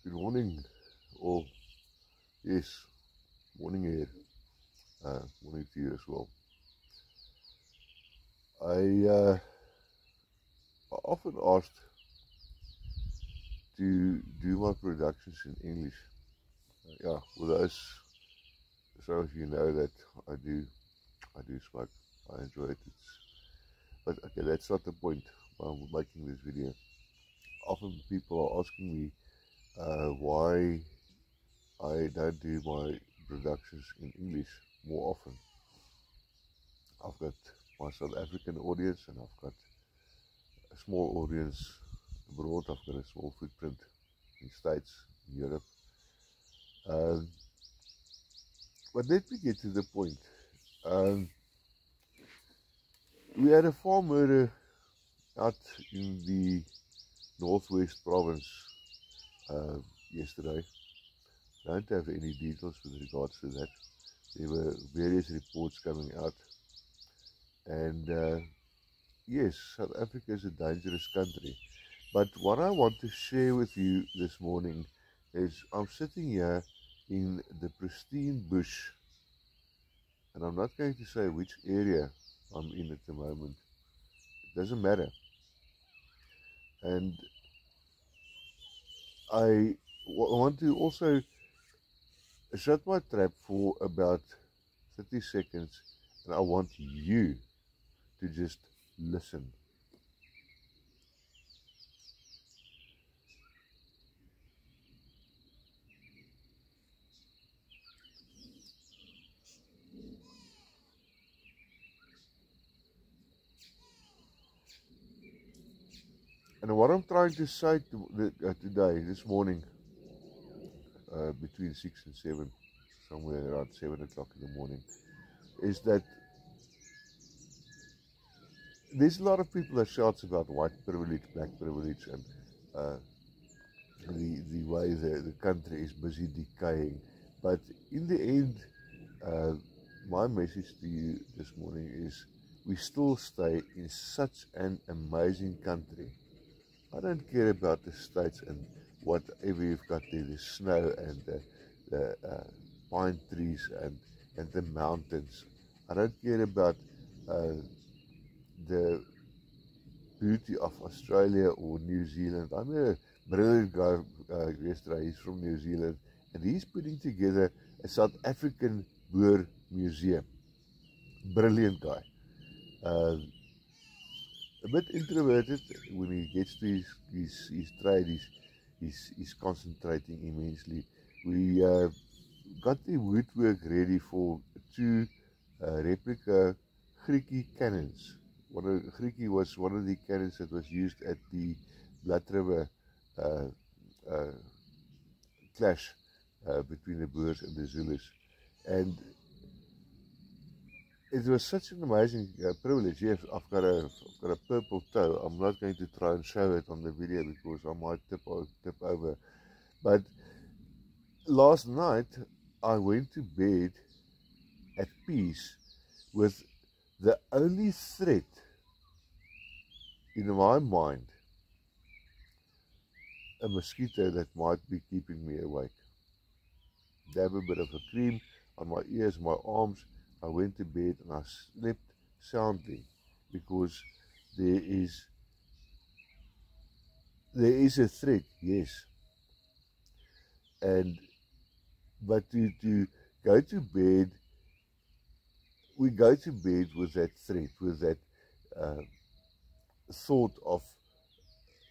Good morning, or yes, morning here. Morning to you as well. I often asked to do my productions in English. Yeah, well, some of you know that I do smoke. I enjoy it. But okay, that's not the point why I'm making this video. Often people are asking me why I don't do my productions in English more often. I've got my South African audience and I've got a small audience abroad. I've got a small footprint in States, in Europe. Um, but let me get to the point. Um, we had a farm murder out in the Northwest Province yesterday. I don't have any details with regards to that. There were various reports coming out, and yes, South Africa is a dangerous country. But what I want to share with you this morning is I'm sitting here in the pristine bush, and I'm not going to say which area I'm in at the moment. It doesn't matter. And I want to also shut my trap for about 30 seconds, and I want you to just listen. And what I'm trying to say today, this morning, between 6 and 7, somewhere around 7 o'clock in the morning, is that there's a lot of people that shouts about white privilege, black privilege, and the way the country is busy decaying. But in the end, my message to you this morning is we still stay in such an amazing country. I don't care about the states and whatever you've got there, the snow and the pine trees and the mountains. I don't care about the beauty of Australia or New Zealand. I met a brilliant guy yesterday. He's from New Zealand, and he's putting together a South African Boer museum. Brilliant guy. A bit introverted when he gets to his trade. He's concentrating immensely. We got the woodwork ready for two replica Griquie cannons. Griquie was one of the cannons that was used at the Blood River uh, uh, clash between the Boers and the Zulus. And it was such an amazing privilege. Yes, I've got a purple toe. I'm not going to try and show it on the video because I might tip over. But last night I went to bed at peace with the only threat in my mind, a mosquito that might be keeping me awake. Dab a bit of a cream on my ears, my arms. I went to bed and I slept soundly because there is a threat, yes. And but to go to bed, we go to bed with that threat, with that thought of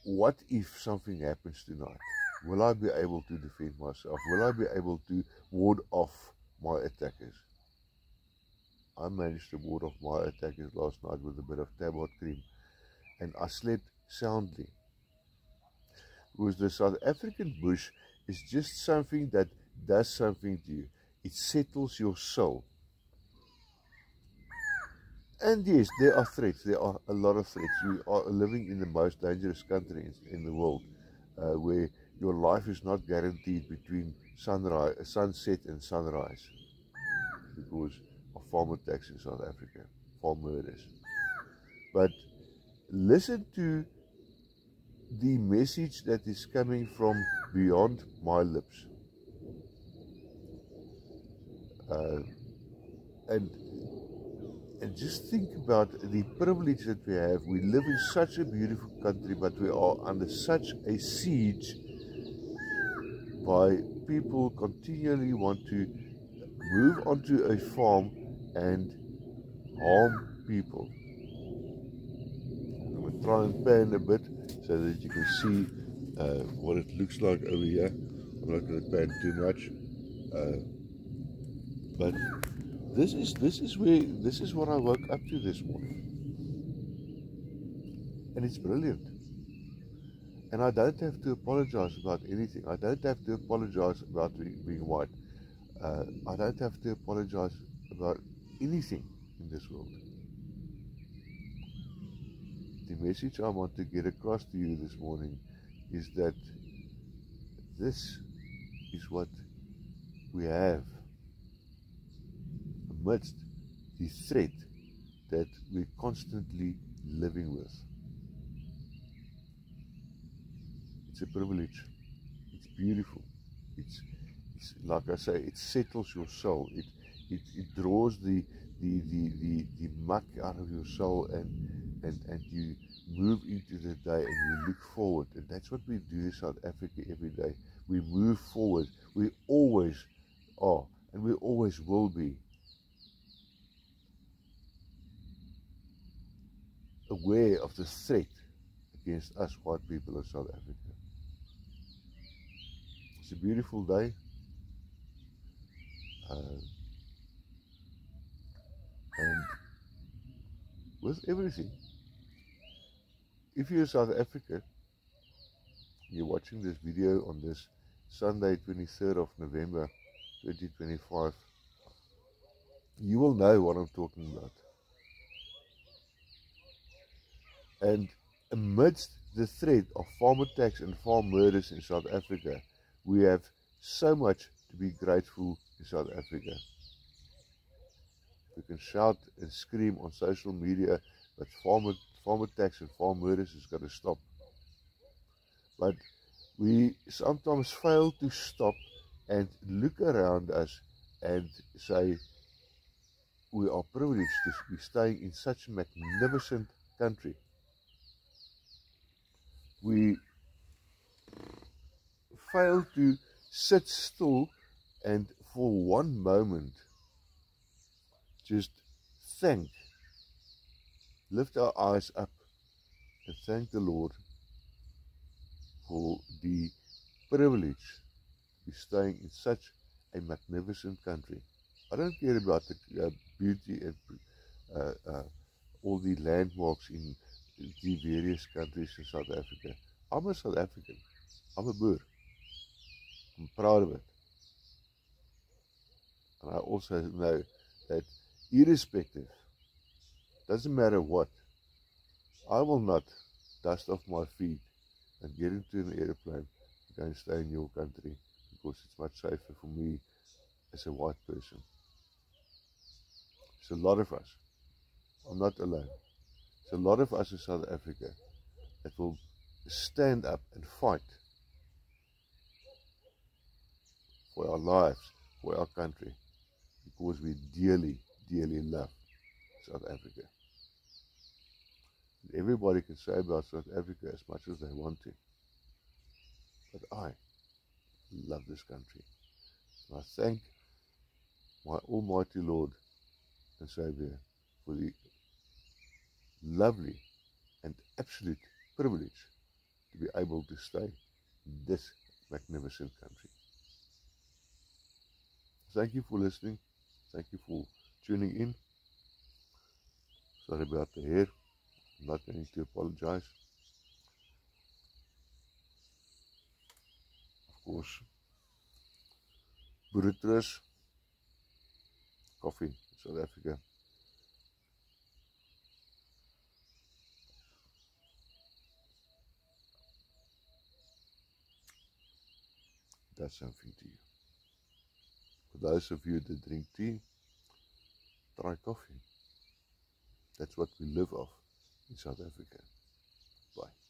what if something happens tonight? Will I be able to defend myself? Will I be able to ward off my attackers? I managed to ward off my attackers last night with a bit of tabard cream, and I slept soundly. Because the South African bush is just something that does something to you. It settles your soul. And yes, there are threats. There are a lot of threats. We are living in the most dangerous country in the world, where your life is not guaranteed between sunset and sunrise because of farm attacks in South Africa, farm murders. But listen to the message that is coming from beyond my lips. And just think about the privilege that we have. We live in such a beautiful country, but we are under such a siege by people continually want to move onto a farm and harm people. I'm going to try and pan a bit so that you can see what it looks like over here. I'm not going to pan too much, but this is what I woke up to this morning, and it's brilliant. And I don't have to apologize about anything. I don't have to apologize about being white. I don't have to apologize about anything in this world. The message I want to get across to you this morning is that this is what we have amidst the threat that we're constantly living with. It's a privilege. It's beautiful. It's like I say, it settles your soul. It draws the muck out of your soul, and you move into the day and you look forward. And that's what we do in South Africa every day. We move forward. We always are, and we always will be aware of the threat against us white people in South Africa. It's a beautiful day. And with everything, if you're in South Africa, you're watching this video on this Sunday, 23rd of November 2025, you will know what I'm talking about. And amidst the threat of farm attacks and farm murders in South Africa, we have so much to be grateful in South Africa. We can shout and scream on social media that farm attacks and farm murders is going to stop. But we sometimes fail to stop and look around us and say we are privileged to be staying in such a magnificent country. We fail to sit still and for one moment just lift our eyes up and thank the Lord for the privilege to be staying in such a magnificent country. I don't care about the beauty and all the landmarks in the various countries in South Africa. I'm a South African. I'm a Boer. I'm proud of it. And I also know that irrespective, doesn't matter what, I will not dust off my feet and get into an airplane and go and stay in your country, because it's much safer for me as a white person. There's a lot of us. I'm not alone. There's a lot of us in South Africa that will stand up and fight for our lives, for our country, because we dearly, dearly love South Africa. Everybody can say about South Africa as much as they want to, but I love this country. And I thank my Almighty Lord and Savior for the lovely and absolute privilege to be able to stay in this magnificent country. Thank you for listening. Thank you for tuning in. Sorry about the hair. I'm not going to apologize. Of course, Boeretroos, coffee, South Africa. That's something to you. For those of you that drink tea, try coffee. That's what we live off in South Africa. Bye.